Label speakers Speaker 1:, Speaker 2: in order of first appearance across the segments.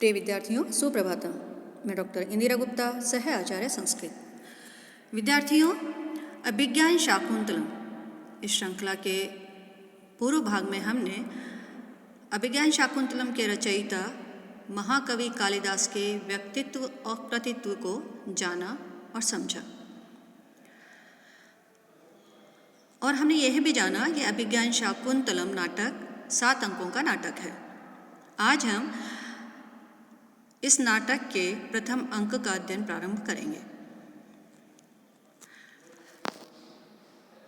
Speaker 1: प्रिय विद्यार्थियों, सुप्रभातम। मैं डॉक्टर इंदिरा गुप्ता, सह आचार्य संस्कृत। विद्यार्थियों, अभिज्ञान शाकुंतलम इस श्रृंखला के पूर्व भाग में हमने अभिज्ञान शाकुंतलम के रचयिता महाकवि कालिदास के व्यक्तित्व और कृतित्व को जाना और समझा, और हमने यह भी जाना कि अभिज्ञान शाकुंतलम नाटक 7 अंकों का नाटक है। आज हम इस नाटक के प्रथम अंक का अध्ययन प्रारंभ करेंगे।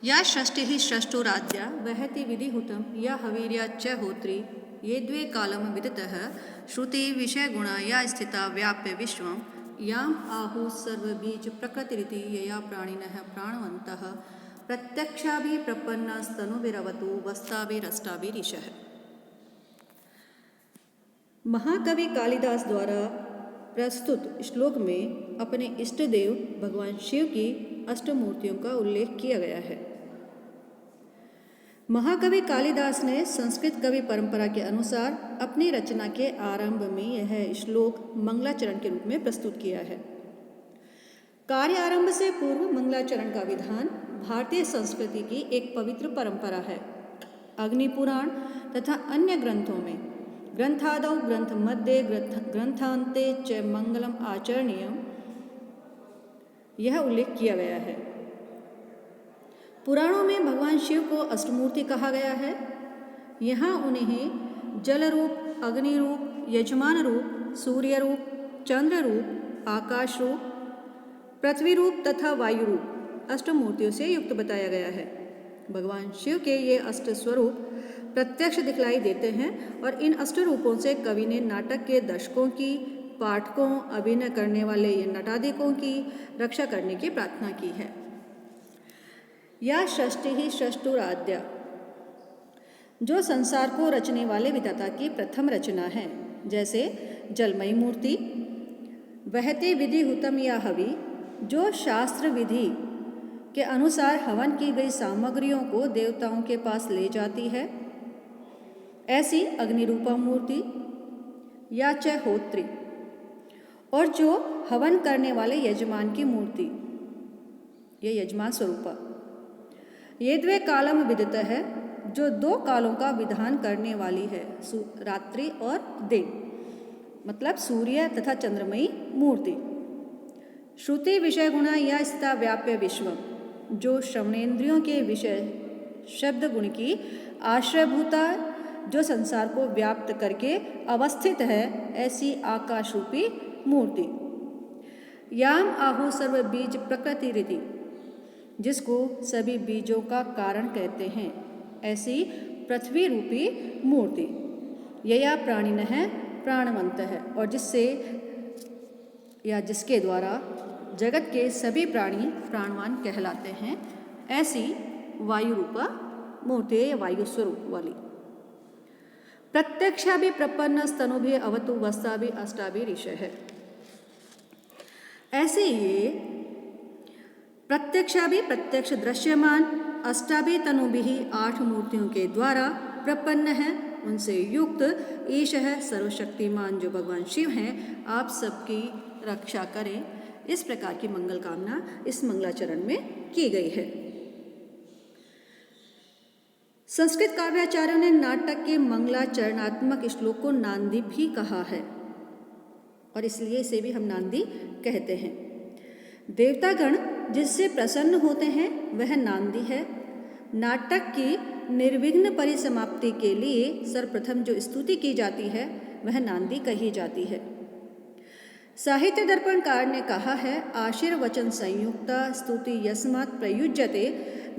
Speaker 1: या षष्टिः षष्ठुराद्या वहति विधिहुतं या हवीर्या च होत्री ये द्वे कालम विदितः श्रुति विषय गुणा या स्थिता व्याप्य विश्वं याम आहुः सर्वबीज प्रकृतिरिति यया प्राणिनः प्राणवन्तः प्रत्यक्षाभिप्रपन्नस्तनुभिरवतु वस्ताभिरष्टाभिरीशः। महाकवि कालिदास द्वारा प्रस्तुत श्लोक में अपने इष्ट देव भगवान शिव की अष्टमूर्तियों का उल्लेख किया गया है। महाकवि कालिदास ने संस्कृत कवि परंपरा के अनुसार अपनी रचना के आरंभ में यह श्लोक मंगलाचरण के रूप में प्रस्तुत किया है। कार्य आरंभ से पूर्व मंगलाचरण का विधान भारतीय संस्कृति की एक पवित्र परंपरा है। अग्नि पुराण तथा अन्य ग्रंथों में ग्रंथादौ ग्रंथ मध्ये ग्रंथांते च मंगलम आचरणीयम यह उल्लेख किया गया है। पुराणों में भगवान शिव को अष्टमूर्ति कहा गया है। यहाँ उन्हें जल रूप, अग्नि रूप, यजमान रूप, सूर्य रूप, चंद्र रूप, आकाश रूप, पृथ्वी रूप तथा वायु रूप अष्टमूर्तियों से युक्त बताया गया है। भगवान शिव के ये अष्ट स्वरूप प्रत्यक्ष दिखलाई देते हैं और इन अष्ट रूपों से कवि ने नाटक के दर्शकों की, पाठकों, अभिनय करने वाले ये नटादिकों की रक्षा करने की प्रार्थना की है। या षष्टिः षष्ठुराद्या जो संसार को रचने वाले विधाता की प्रथम रचना है, जैसे जलमयी मूर्ति, वहते विधिहुतम या हवि जो शास्त्र विधि के अनुसार हवन की गई सामग्रियों को देवताओं के पास ले जाती है, ऐसी अग्निरूपा मूर्ति, या च होत्री और जो हवन करने वाले यजमान की मूर्ति, ये यजमान स्वरूपा। ये द्वे कालम विदित है जो 2 कालों का विधान करने वाली है, रात्रि और दिन, मतलब सूर्य तथा चंद्रमयी मूर्ति। श्रुति विषय गुणा या स्थिता व्याप्य विश्वम जो श्रवणेन्द्रियों के विषय शब्द गुण की आश्रयभूता जो संसार को व्याप्त करके अवस्थित है, ऐसी आकाश रूपी मूर्ति। याम आहु सर्व बीज प्रकृति रीति जिसको सभी बीजों का कारण कहते हैं, ऐसी पृथ्वी रूपी मूर्ति। यया प्राणिनः प्राणवंत है और जिससे या जिसके द्वारा जगत के सभी प्राणी प्राणवान कहलाते हैं, ऐसी वायु रूपा मूर्ति या वायु स्वरूप वाली। प्रत्यक्षाभि प्रपन्न स्तनुभि अवतु वस्ताभि अष्टाभि ऋषः है। ऐसे ये प्रत्यक्षाभि प्रत्यक्ष दृश्यमान, अष्टाभि तनुभिः 8 मूर्तियों के द्वारा प्रपन्न है, उनसे युक्त ईश है सर्वशक्तिमान जो भगवान शिव हैं, आप सबकी रक्षा करें। इस प्रकार की मंगल कामना इस मंगलाचरण में की गई है। संस्कृत काव्याचार्यों ने नाटक के मंगलाचरणात्मक श्लोक को नांदी भी कहा है और इसलिए इसे भी हम नांदी कहते हैं। देवतागण जिससे प्रसन्न होते हैं वह नांदी है। नाटक की निर्विघ्न परिसमाप्ति के लिए सर्वप्रथम जो स्तुति की जाती है वह नांदी कही जाती है। साहित्य दर्पणकार ने कहा है, आशीर्वचन संयुक्ता स्तुति यस्मात् प्रयुज्यते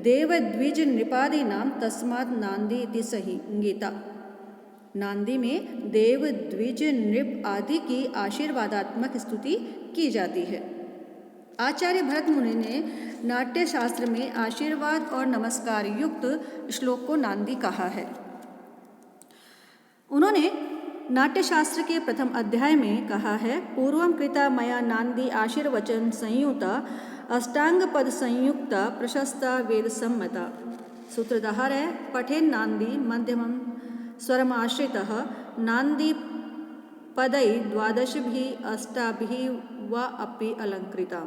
Speaker 1: देवद्विज नृपादीनाम तस्मात् नांदी इति संहिता। नांदी में देव, द्विज, नृप आदि की आशीर्वादात्मक स्तुति की जाती है। आचार्य भरत मुनि ने नाट्य शास्त्र में आशीर्वाद और नमस्कार युक्त श्लोक को नांदी कहा है। उन्होंने नाट्यशास्त्र के प्रथम अध्याय में कहा है, पूर्वं कृता मया नांदी आशीर्वचन संयुक्ता अष्टांग पद संयुक्ता प्रशस्ता वेद सम्मता। सूत्रधार है, पठेन नांदी मध्यमम स्वरमाश्रितः नांदी पदै द्वादशभिः अष्टाभिः वा अपि अलंकृता।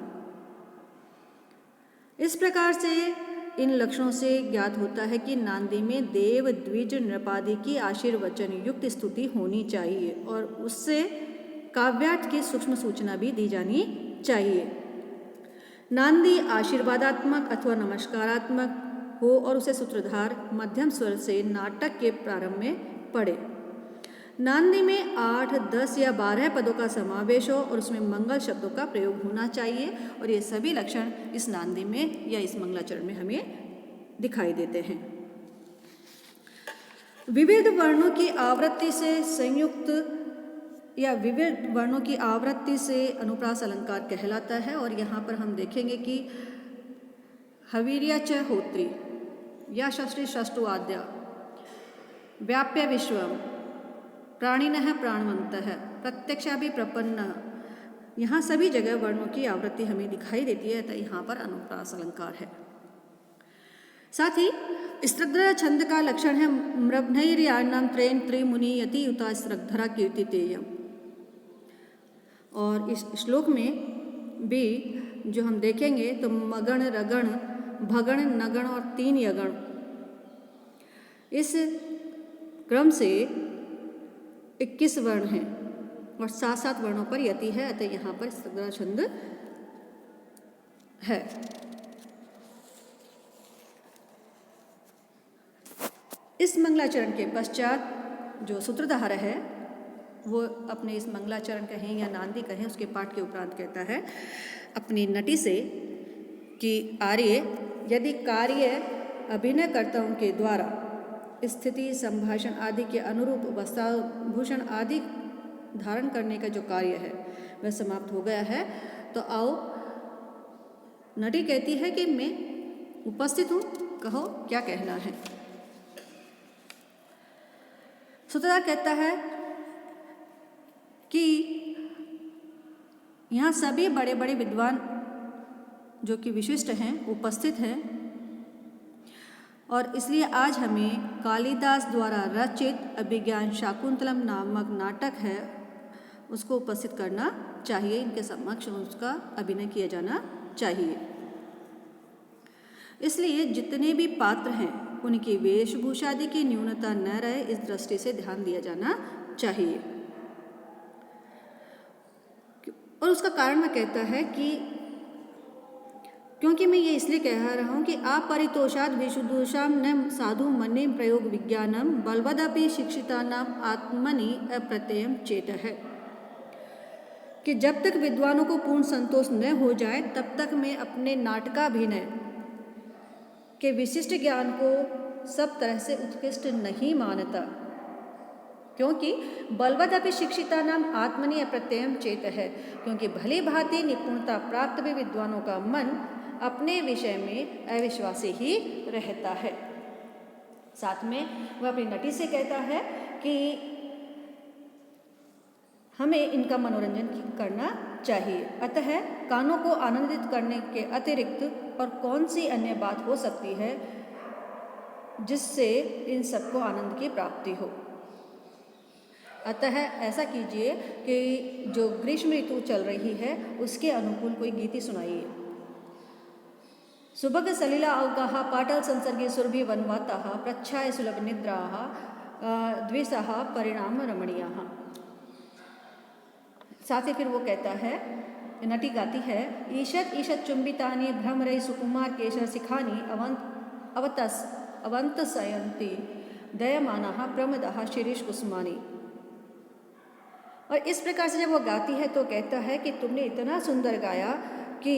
Speaker 1: इस प्रकार से इन लक्षणों से ज्ञात होता है कि नांदी में देव द्विज नृपादि की आशीर्वचन युक्त स्तुति होनी चाहिए और उससे काव्यार्थ की सूक्ष्म सूचना भी दी जानी चाहिए। नांदी आशीर्वादात्मक अथवा नमस्कारात्मक हो और उसे सूत्रधार मध्यम स्वर से नाटक के प्रारंभ में पढ़े। नांदी में 8, 10 या 12 पदों का समावेश हो और उसमें मंगल शब्दों का प्रयोग होना चाहिए और ये सभी लक्षण इस नांदी में या इस मंगलाचरण में हमें दिखाई देते हैं। विविध वर्णों की आवृत्ति से संयुक्त या विविध वर्णों की आवृत्ति से अनुप्रास अलंकार कहलाता है और यहाँ पर हम देखेंगे कि हवीर्या च होत्री या षष्ठी षष्ठो आद्या व्याप्य विश्वम प्राणिनः प्राणवन्तः प्रत्यक्षाभि प्रपन्न, यहाँ सभी जगह वर्णों की आवृत्ति हमें दिखाई देती है, तो यहाँ पर अनुप्रास अलंकार है। साथ ही स्त्रग्धरा छंद का लक्षण है मृभ्नैर्याणां त्रयेण त्रिमुनि यति युता स्त्रग्धरा कीर्तितेयम्। और इस श्लोक में भी जो हम देखेंगे तो मगण, रगण, भगण, नगण और 3 यगण, इस क्रम से 21 वर्ण हैं और 7-7 वर्णों पर यति है, अतः यहाँ पर स्त्रग्धरा छंद है। इस मंगलाचरण के पश्चात जो सूत्रधार है वो अपने इस मंगलाचरण कहें या नांदी कहें उसके पाठ के उपरांत कहता है अपनी नटी से कि आर्य यदि कार्य अभिनयकर्ताओं के द्वारा स्थिति, संभाषण आदि के अनुरूप वस्त्राभूषण आदि धारण करने का जो कार्य है वह समाप्त हो गया है, तो आओ नटी कहती है कि मैं उपस्थित हूँ, कहो क्या कहना है। सूत्रधार कहता है कि यहाँ सभी बड़े बड़े विद्वान जो कि विशिष्ट हैं उपस्थित हैं और इसलिए आज हमें कालिदास द्वारा रचित अभिज्ञान शाकुंतलम नामक नाटक है उसको उपस्थित करना चाहिए, इनके समक्ष उसका अभिनय किया जाना चाहिए। इसलिए जितने भी पात्र हैं उनकी वेशभूषा आदि की न्यूनता न रहे, इस दृष्टि से ध्यान दिया जाना चाहिए। और उसका कारण वह कहता है कि क्योंकि मैं ये इसलिए कह रहा हूँ कि अपरितोषाद विशुद्धोषाम न साधु मन्ये प्रयोग विज्ञानम बलवदपि शिक्षितानाम आत्मनि अप्रत्ययम चेत है, कि जब तक विद्वानों को पूर्ण संतोष न हो जाए तब तक मैं अपने नाटकाभिनय के विशिष्ट ज्ञान को सब तरह से उत्कृष्ट नहीं मानता, क्योंकि बलवदपि शिक्षितानाम आत्मनि अप्रत्ययम चेत है, क्योंकि भली भांति निपुणता प्राप्त भी विद्वानों का मन अपने विषय में अविश्वासी ही रहता है। साथ में वह अपनी नटी से कहता है कि हमें इनका मनोरंजन करना चाहिए, अतः कानों को आनंदित करने के अतिरिक्त और कौन सी अन्य बात हो सकती है जिससे इन सबको आनंद की प्राप्ति हो। अतः ऐसा कीजिए कि जो ग्रीष्म ऋतु चल रही है उसके अनुकूल कोई गीति सुनाइए। सुभग सलिला अवगाह पाटल संसर्गे सुरभि वनवाताः प्रच्छाय सुलभ निद्राः द्विषाः परिणाम रमणीयाः। साथ ही फिर वो कहता है, नटी गाती है, ईषद ईषद चुंबितानि भ्रमरै सुकुमार केशर शिखानि अवंत सयंती दयमानाः प्रमदाः शिरीष कुसुमानि। और इस प्रकार से जब वो गाती है तो कहता है कि तुमने इतना सुंदर गाया कि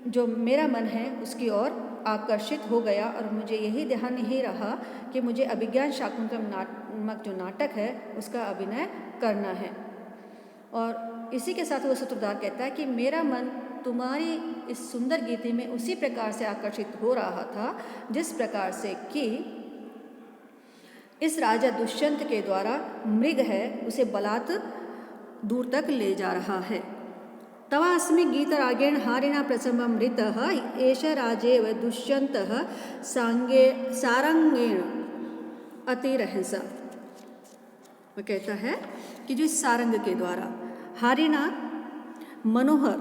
Speaker 1: जो मेरा मन है उसकी ओर आकर्षित हो गया और मुझे यही ध्यान नहीं रहा कि मुझे अभिज्ञान शाकुंतलम नामक जो नाटक है उसका अभिनय करना है। और इसी के साथ वो सूत्रधार कहता है कि मेरा मन तुम्हारी इस सुंदर गीति में उसी प्रकार से आकर्षित हो रहा था जिस प्रकार से कि इस राजा दुष्यंत के द्वारा मृग है उसे बलात् दूर तक ले जा रहा है। तवास्मि गीतरागेण हारिणा प्रसममृतः एष राजेव दुष्यन्तः सारंगेण अतिरहसा। वह कहता है कि जो इस सारंग के द्वारा हारिना मनोहर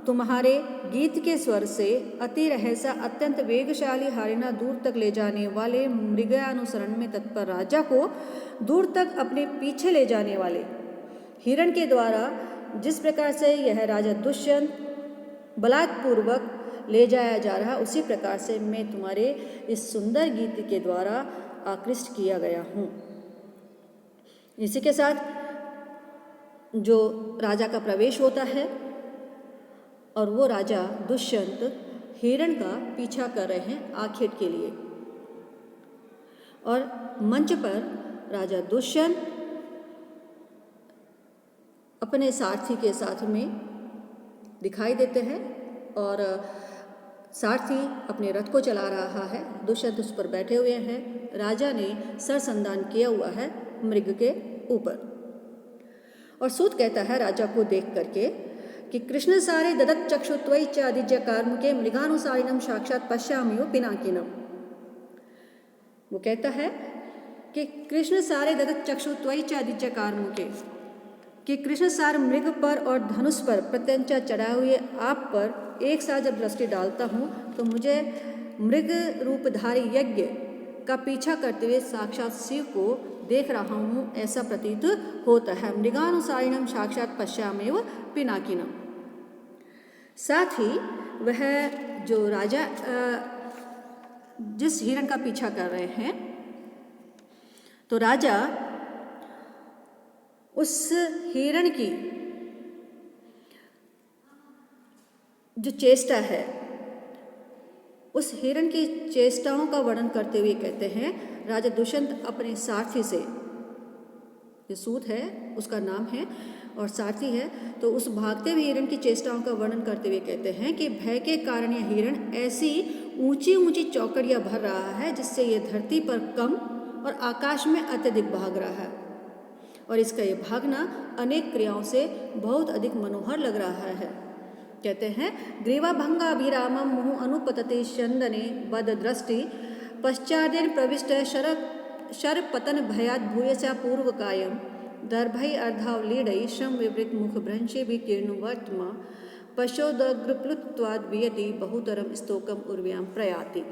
Speaker 1: तुम्हारे गीत के स्वर से अति रहसा अत्यंत वेगशाली हारिना दूर तक ले जाने वाले मृगानुसरण में तत्पर राजा को दूर तक अपने पीछे ले जाने वाले हिरण के द्वारा जिस प्रकार से यह राजा दुष्यंत बलात्पूर्वक ले जाया जा रहा, उसी प्रकार से मैं तुम्हारे इस सुंदर गीत के द्वारा आकृष्ट किया गया हूँ। इसी के साथ जो राजा का प्रवेश होता है और वो राजा दुष्यंत हिरण का पीछा कर रहे हैं आखेट के लिए, और मंच पर राजा दुष्यंत अपने सारथी के साथ में दिखाई देते हैं और सारथी अपने रथ को चला रहा है, दुष्यंत उस पर बैठे हुए हैं। राजा ने सरसंधान किया हुआ है मृग के ऊपर। और सूत कहता है राजा को देख करके कि कृष्ण सारे ददत चक्षुत्वई च आदिज्य कार्मुके मृगानुसारिणम साक्षात पश्यामियो पिनाकिनम। वो कहता है कि कृष्ण सारे ददत चक्षुत्वई च आदिज्य कार्मुके, कि कृष्ण सार मृग पर और धनुष पर प्रत्यंचा चढ़ाए हुए आप पर एक साथ जब दृष्टि डालता हूँ तो मुझे मृग रूपधारी यज्ञ का पीछा करते हुए साक्षात शिव को देख रहा हूँ, ऐसा प्रतीत होता है। मृगानुसारिणम साक्षात पश्यामेव पिनाकिनम। साथ ही वह जो राजा जिस हिरण का पीछा कर रहे हैं, तो राजा उस हिरण की जो चेष्टा है, उस हिरण की चेष्टाओं का वर्णन करते हुए कहते हैं राजा दुष्यंत अपने सारथी से, जो सूत है उसका नाम है और सारथी है, तो उस भागते हुए हिरण की चेष्टाओं का वर्णन करते हुए कहते हैं कि भय के कारण यह हिरण ऐसी ऊंची ऊंची चौकड़ियां भर रहा है जिससे यह धरती पर कम और आकाश में अत्यधिक भाग रहा है, और इसका ये भागना अनेक क्रियाओं से बहुत अधिक मनोहर लग रहा है। कहते हैं ग्रीवाभंगाभिरामं मुहुः अनुपतते चंदने बद दृष्टि पश्चादेन प्रविष्ट शरपतन भयात भूयसा पूर्वकायम दर्भै अर्धावलीडै श्रम विवृत मुख भ्रंशे भी किर्णवर्तमा पशोदग्रप्लुत्वाद वियति बहुतरम स्तोकम उर्व्याम प्रयाति।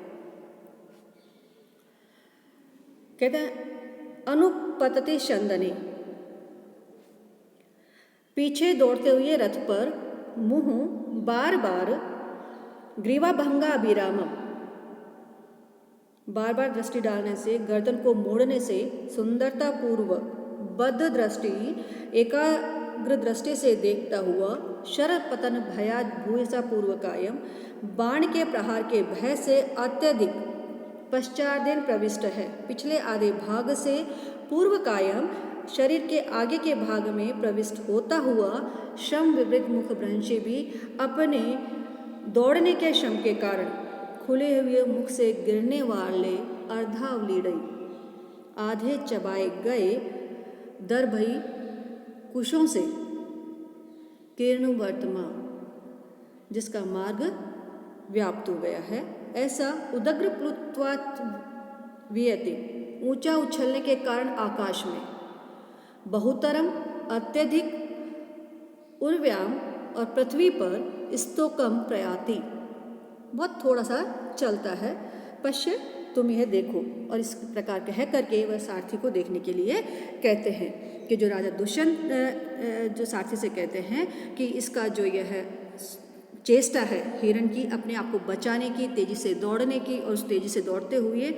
Speaker 1: कहते हैं अनुपतते चंदने, पीछे दौड़ते हुए रथ पर मुंह बार बार ग्रीवाभंगाभिरामम, बार बार दृष्टि डालने से, गर्दन को मोड़ने से, सुंदरता पूर्वक बद्ध दृष्टि एकाग्र दृष्टि से देखता हुआ, शरद पतन भयात भूयसा पूर्वकायम, बाण के प्रहार के भय से अत्यधिक पश्चादेन प्रविष्ट है, पिछले आधे भाग से, पूर्वकायम शरीर के आगे के भाग में प्रविष्ट होता हुआ, श्रम विवृत मुख भ्रंशे भी अपने दौड़ने के श्रम के कारण खुले हुए मुख से गिरने वाले अर्धावलीडई, आधे चबाए गए दरभई कुशों से, किर्णवर्तमा, जिसका मार्ग व्याप्त हो गया है, ऐसा उदग्र प्लुत्वात् वियति, ऊंचा उछलने के कारण आकाश में, बहुतरम अत्यधिक, उर्व्याम और पृथ्वी पर स्तोकम प्रयाति, बहुत थोड़ा सा चलता है, पश्य तुम यह देखो। और इस प्रकार कह करके वह सारथी को देखने के लिए कहते हैं कि जो राजा दुष्यंत जो सारथी से कहते हैं कि इसका जो यह चेष्टा है हिरण की अपने आप को बचाने की, तेजी से दौड़ने की और उस तेजी से दौड़ते हुए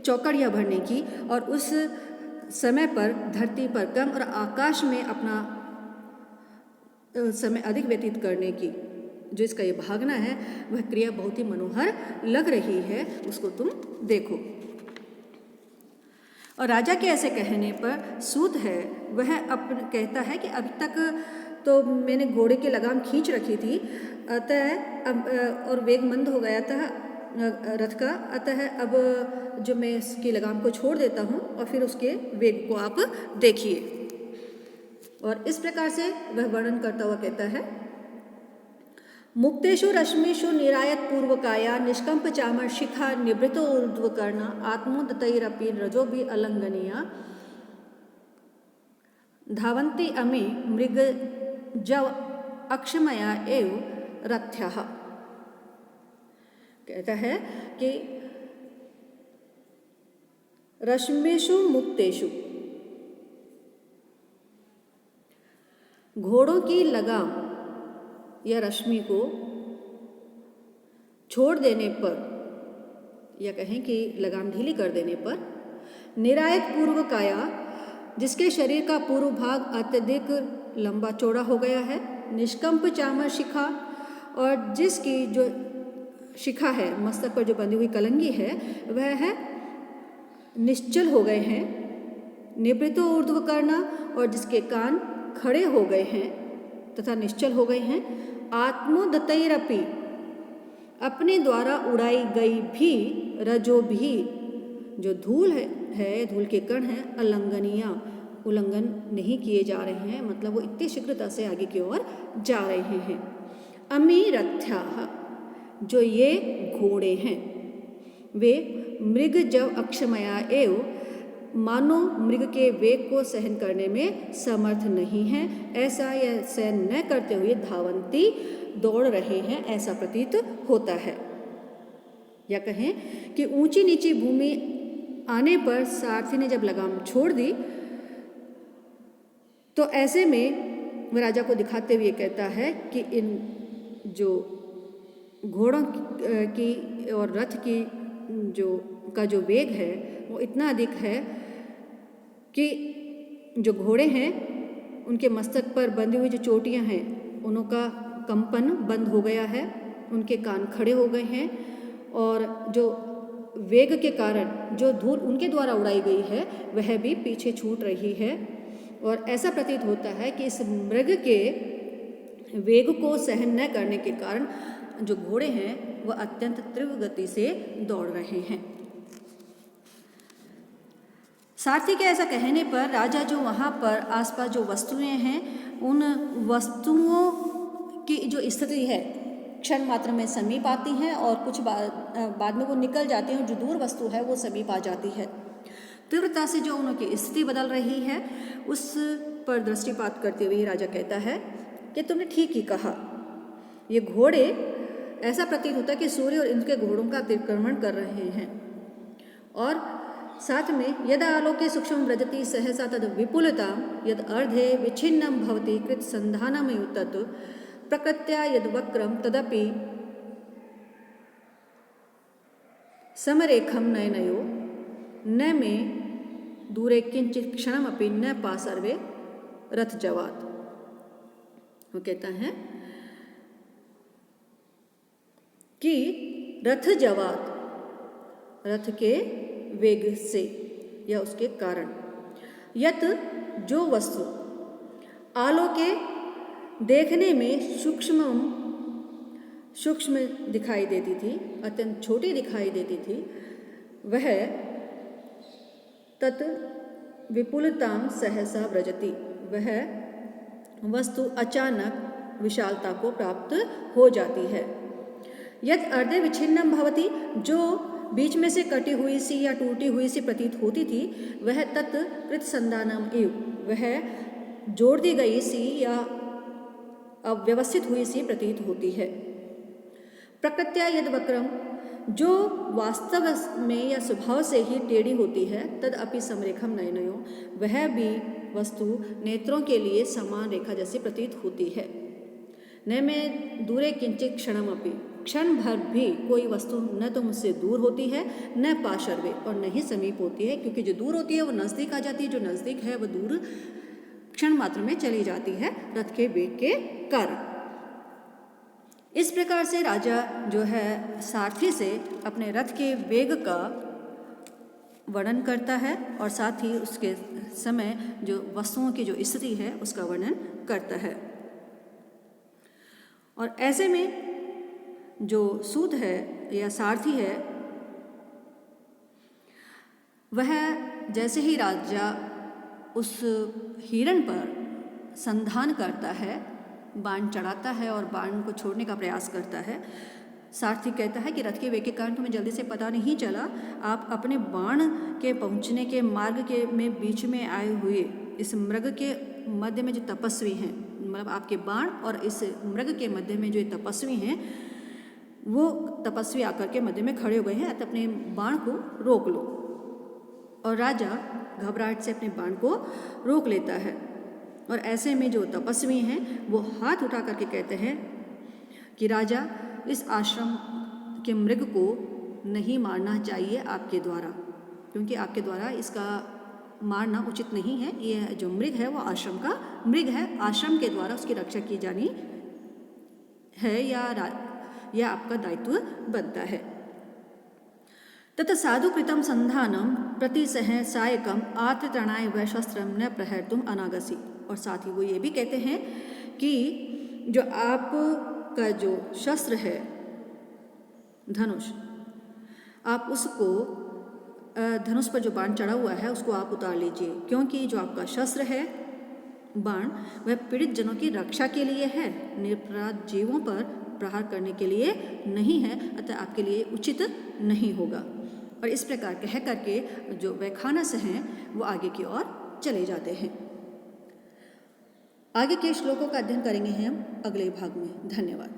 Speaker 1: चौकड़ियाँ भरने की, और उस समय पर धरती पर कम और आकाश में अपना समय अधिक व्यतीत करने की, जो इसका ये भागना है वह क्रिया बहुत ही मनोहर लग रही है, उसको तुम देखो। और राजा के ऐसे कहने पर सूत है वह कहता है कि अभी तक तो मैंने घोड़े की लगाम खींच रखी थी, अतः अब और वेग मंद हो गया था रथ का, अतः अब जो मैं इसकी लगाम को छोड़ देता हूँ और फिर उसके वेग को आप देखिए। और इस प्रकार से वह वर्णन करता हुआ कहता है मुक्तेषु रश्मिषु निरायत पूर्वकाया निष्कंप चामर शिखा निवृतो ऊर्ध्वकर्ण आत्मोदतैरपि रजोभि अलंघनीया धावन्ति अमी मृग जव अक्षमया एव रथ्यः। कहता है कि रश्मिषु मुक्तेषु, घोड़ों की लगाम या रश्मि को छोड़ देने पर, या कहें कि लगाम ढीली कर देने पर, निरायत पूर्व काया, जिसके शरीर का पूर्व भाग अत्यधिक लंबा चौड़ा हो गया है, निष्कंप चामर शिखा, और जिसकी जो शिखा है, मस्तक पर जो बंधी हुई कलंगी है, वह है निश्चल हो गए हैं, निवृत्तो ऊर्ध्व करना, और जिसके कान खड़े हो गए हैं तथा निश्चल हो गए हैं, आत्मोदतैरपि, अपने द्वारा उड़ाई गई भी, रजो भी, जो धूल है धूल के कण हैं, अलंघनीय, उल्लंघन नहीं किए जा रहे हैं, मतलब वो इतनी शीघ्रता से आगे की ओर जा रहे हैं। अमी रथ्याः, जो ये घोड़े हैं, वे मृग जव अक्षमया एव, मानो मृग के वेग को सहन करने में समर्थ नहीं हैं, ऐसा यह सहन न करते हुए धावंती, दौड़ रहे हैं, ऐसा प्रतीत होता है। या कहें कि ऊंची नीची भूमि आने पर सारथी ने जब लगाम छोड़ दी, तो ऐसे में वह राजा को दिखाते हुए कहता है कि इन जो घोड़ों की और रथ की जो वेग है वो इतना अधिक है कि जो घोड़े हैं उनके मस्तक पर बंधी हुई जो चोटियां हैं उनका कंपन बंद हो गया है, उनके कान खड़े हो गए हैं, और जो वेग के कारण जो धूल उनके द्वारा उड़ाई गई है वह भी पीछे छूट रही है, और ऐसा प्रतीत होता है कि इस मृग के वेग को सहन न करने के कारण जो घोड़े हैं वह अत्यंत तीव्र गति से दौड़ रहे हैं। सारथी के ऐसा कहने पर राजा जो वहाँ पर आसपास जो वस्तुएं हैं उन वस्तुओं की जो स्थिति है क्षण मात्र में समीप आती हैं, और कुछ बाद में वो निकल जाती हैं, और जो दूर वस्तु है वो समीप आ जाती है। तीव्रता से जो उनकी स्थिति बदल रही है उस पर दृष्टिपात करते हुए राजा कहता है कि तुमने ठीक ही कहा, ये घोड़े ऐसा प्रतीत होता है कि सूर्य और इंद्र के घोड़ों का अतिक्रमण कर रहे हैं, और साथ में यदा आलोके सूक्ष्म व्रजति सहसा तद विपुलता यद अर्धे विच्छिन्नम भवति कृत संधानमयु तत् प्रकृत्या यद वक्रम तदपि समरेखम नयनयो न मे दूरे किंचित क्षणमपि न पा सर्वे रथ जवात। वो कहता है कि रथ जवात, रथ के वेग से या उसके कारण, यत जो वस्तु आलोके देखने में सूक्ष्म दिखाई देती थी, अत्यंत छोटी दिखाई देती थी, वह तत् विपुलताम सहसा व्रजति, वह वस्तु अचानक विशालता को प्राप्त हो जाती है। यद अर्धे विच्छिन्नम भवति, जो बीच में से कटी हुई सी या टूटी हुई सी प्रतीत होती थी, वह तत् कृत संधानम एव, वह जोड़ दी गई सी या अव्यवस्थित हुई सी प्रतीत होती है। प्रकृत्या यद वक्रम, जो वास्तव में या स्वभाव से ही टेढ़ी होती है, तद अपि समरेखम नयनयो, वह भी वस्तु नेत्रों के लिए समान रेखा जैसी प्रतीत होती है। न मैं दूरे किंचित क्षणम अपि, क्षण भर भी कोई वस्तु न तो मुझसे दूर होती है न पाशर्वे, और न ही समीप होती है, क्योंकि जो दूर होती है वो नज़दीक आ जाती है, जो नज़दीक है वह दूर क्षण मात्र में चली जाती है रथ के वेग के कारण। इस प्रकार से राजा जो है सारथी से अपने रथ के वेग का वर्णन करता है, और साथ ही उसके समय जो वस्तुओं की जो स्थिति है उसका वर्णन करता है। और ऐसे में जो सूत है या सारथी है वह जैसे ही राजा उस हिरण पर संधान करता है, बाण चढ़ाता है और बाण को छोड़ने का प्रयास करता है, सारथी कहता है कि रथ के वेग के कारण तुम्हें जल्दी से पता नहीं चला, आप अपने बाण के पहुंचने के मार्ग के में बीच में आए हुए इस मृग के मध्य में जो तपस्वी हैं, मतलब आपके बाण और इस मृग के मध्य में जो तपस्वी हैं, वो तपस्वी आकर के मध्य में खड़े हो गए हैं, अतः अपने बाण को रोक लो। और राजा घबराहट से अपने बाण को रोक लेता है। और ऐसे में जो तपस्वी हैं वो हाथ उठा करके कहते हैं कि राजा, इस आश्रम के मृग को नहीं मारना चाहिए आपके द्वारा, क्योंकि आपके द्वारा इसका मारना उचित नहीं है। ये जो मृग है वो आश्रम का मृग है, आश्रम के द्वारा उसकी रक्षा की जानी है या आपका दायित्व बनता है। तत् साधु कृतम संधानम प्रतिसह सायकम आत्रतृणाय व शस्त्रम न प्रहर्तुम अनागसी। और साथ ही वो ये भी कहते हैं कि जो आपका जो शस्त्र है धनुष, आप उसको धनुष पर जो बाण चढ़ा हुआ है उसको आप उतार लीजिए, क्योंकि जो आपका शस्त्र है बाण वह पीड़ित जनों की रक्षा के लिए है, निरपराध जीवों पर प्रहार करने के लिए नहीं है, अतः आपके लिए उचित नहीं होगा। और इस प्रकार कह करके जो वैखानस हैं वो आगे की ओर चले जाते हैं। आगे के श्लोकों का अध्ययन करेंगे हम अगले भाग में। धन्यवाद।